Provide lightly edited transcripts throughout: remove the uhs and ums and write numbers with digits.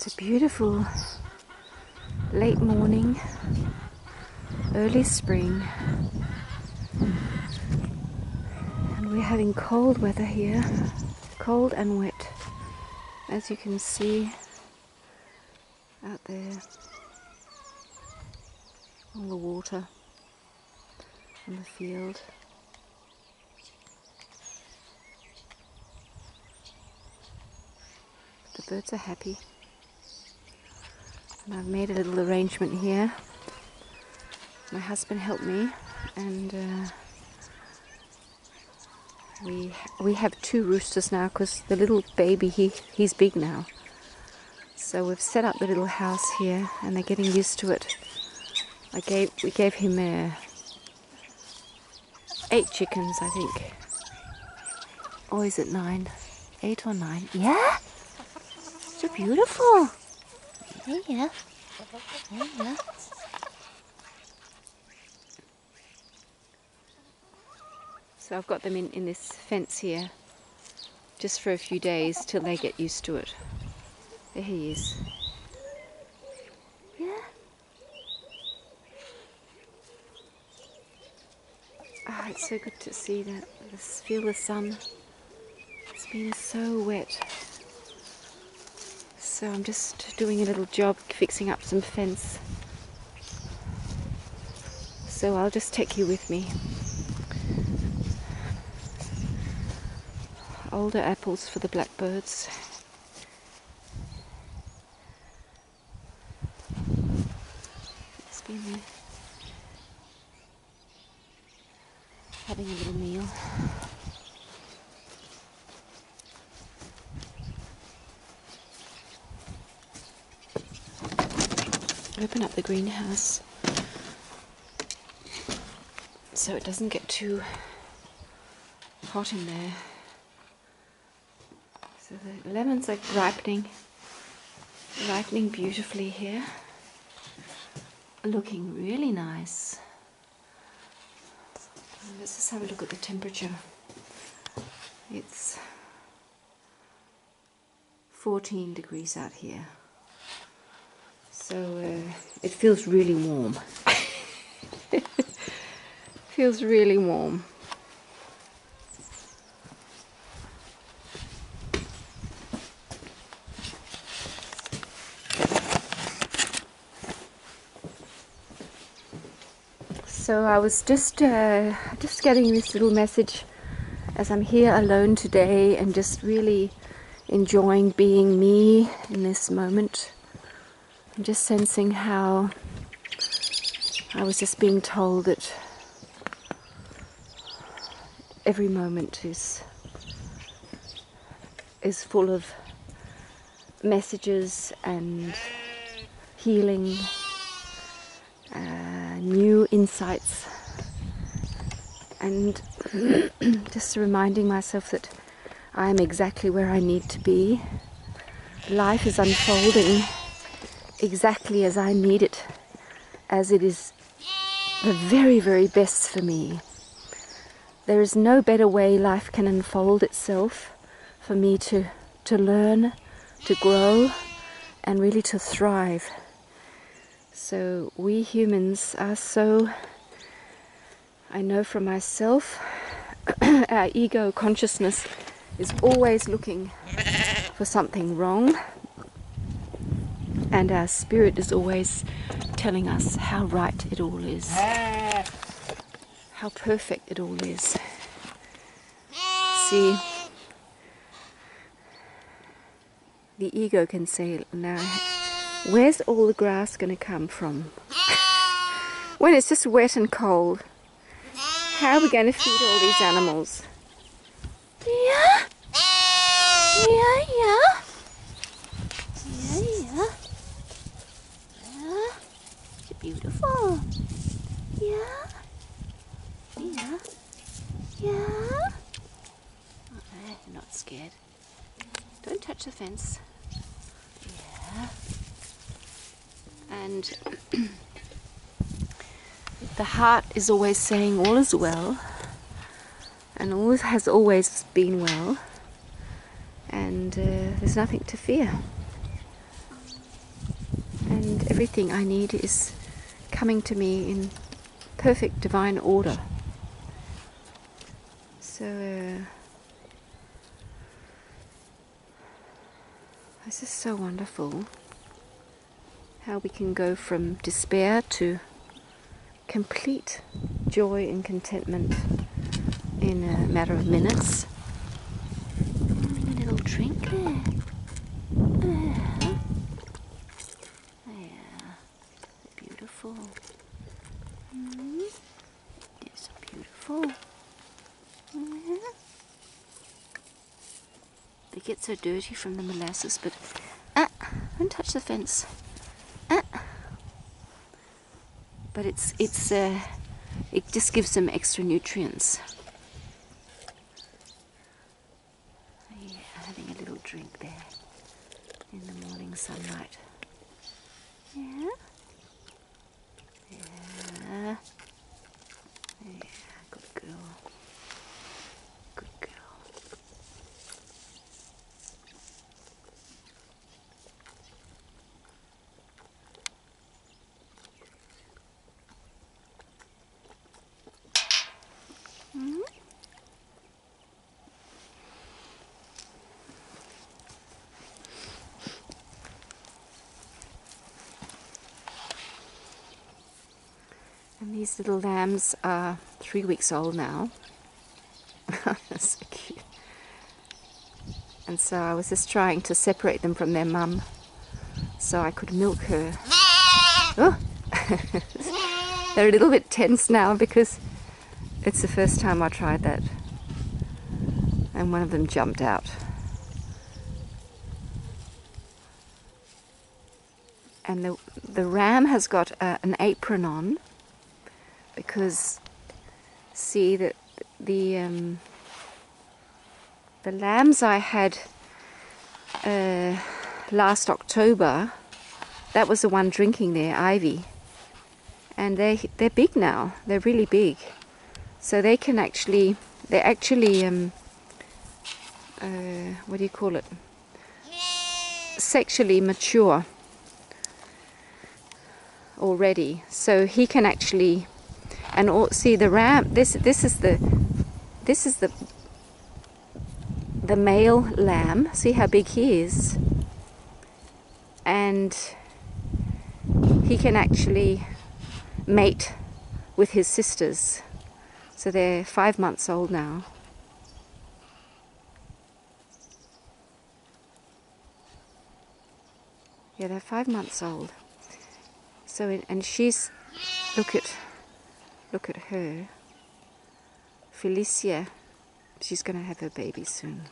It's a beautiful late morning, early spring, and we're having cold weather here, cold and wet, as you can see out there, all the water on the field. The birds are happy. And I've made a little arrangement here. My husband helped me, and we have 2 roosters now because the little baby, he's big now. So we've set up the little house here, and they're getting used to it. We gave him 8 chickens, I think. Or is it 9? 8 or 9? Yeah. So beautiful. Yeah. Yeah. So I've got them in this fence here just for a few days till they get used to it. There he is. Yeah. Ah, it's so good to see that. Feel the sun. It's been so wet. So I'm just doing a little job fixing up some fence. So I'll just take you with me. Older apples for the blackbirds. It's been there. Having a little meal. Open up the greenhouse so it doesn't get too hot in there. So the lemons are ripening beautifully here, looking really nice. Let's just have a look at the temperature. It's 14 degrees out here. So it feels really warm. Feels really warm. So I was just getting this little message as I'm here alone today and just really enjoying being me in this moment. I'm just sensing how I was just being told that every moment is full of messages and healing, new insights, and just reminding myself that I am exactly where I need to be. Life is unfolding exactly as I need it, as it is the very, very best for me. There is no better way life can unfold itself for me to learn, to grow, and really to thrive. So we humans are so, I know from myself, our ego consciousness is always looking for something wrong, and our spirit is always telling us how right it all is, how perfect it all is. See, the ego can say, now, where's all the grass going to come from? When it's just wet and cold, how are we going to feed all these animals? Yeah. Yeah, yeah. Yeah, yeah. Yeah. You're beautiful. Yeah. Yeah. Yeah. Oh, you're not scared. Don't touch the fence. Yeah. And the heart is always saying all is well, and all has always been well, and there's nothing to fear. everything I need is coming to me in perfect divine order. So this is so wonderful, how we can go from despair to complete joy and contentment in a matter of minutes. Having a little drink there. Yeah, beautiful. It's beautiful. They get so dirty from the molasses, but don't touch the fence. But it just gives them extra nutrients. Yeah, having a little drink there in the morning sunlight. Yeah. Yeah. Yeah, good girl. Good girl. And these little lambs are 3 weeks old now. That's so cute. And so I was just trying to separate them from their mum so I could milk her. Oh! They're a little bit tense now because it's the first time I tried that. And one of them jumped out. And the ram has got an apron on, because see that the lambs I had last October, that was the one drinking there, Ivy, and they're big now. They're really big, so they're actually what do you call it? Sexually mature already, so he can actually, and see the ram. This is the male lamb. See how big he is, and he can actually mate with his sisters. So they're 5 months old now. Yeah, they're 5 months old. So and she's, look at her, Felicia. She's going to have her baby soon.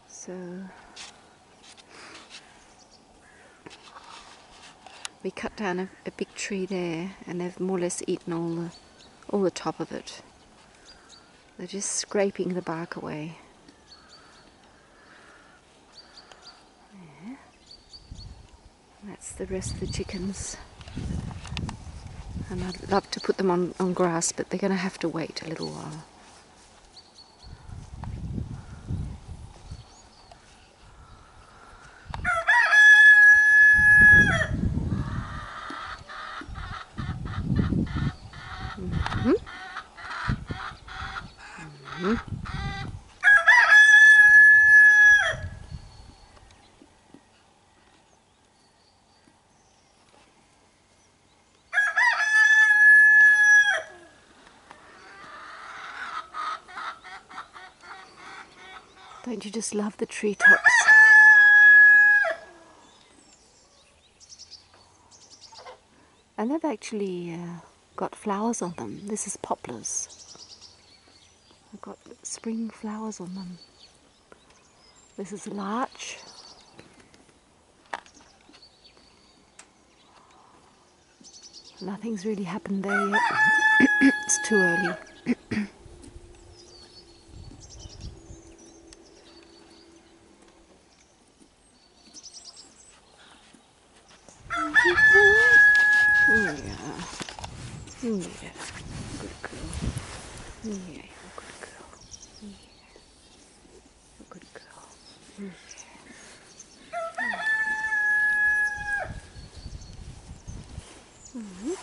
So we cut down a big tree there, and they've more or less eaten all the top of it. They're just scraping the bark away. Yeah. That's the rest of the chickens. And I'd love to put them on grass, but they're going to have to wait a little while. Don't you just love the treetops? And they've actually got flowers on them. This is poplars. They've got spring flowers on them. This is larch. Nothing's really happened there yet. It's too early. Yeah. Yeah. Good girl. Yeah, good girl. Yeah. Mhm.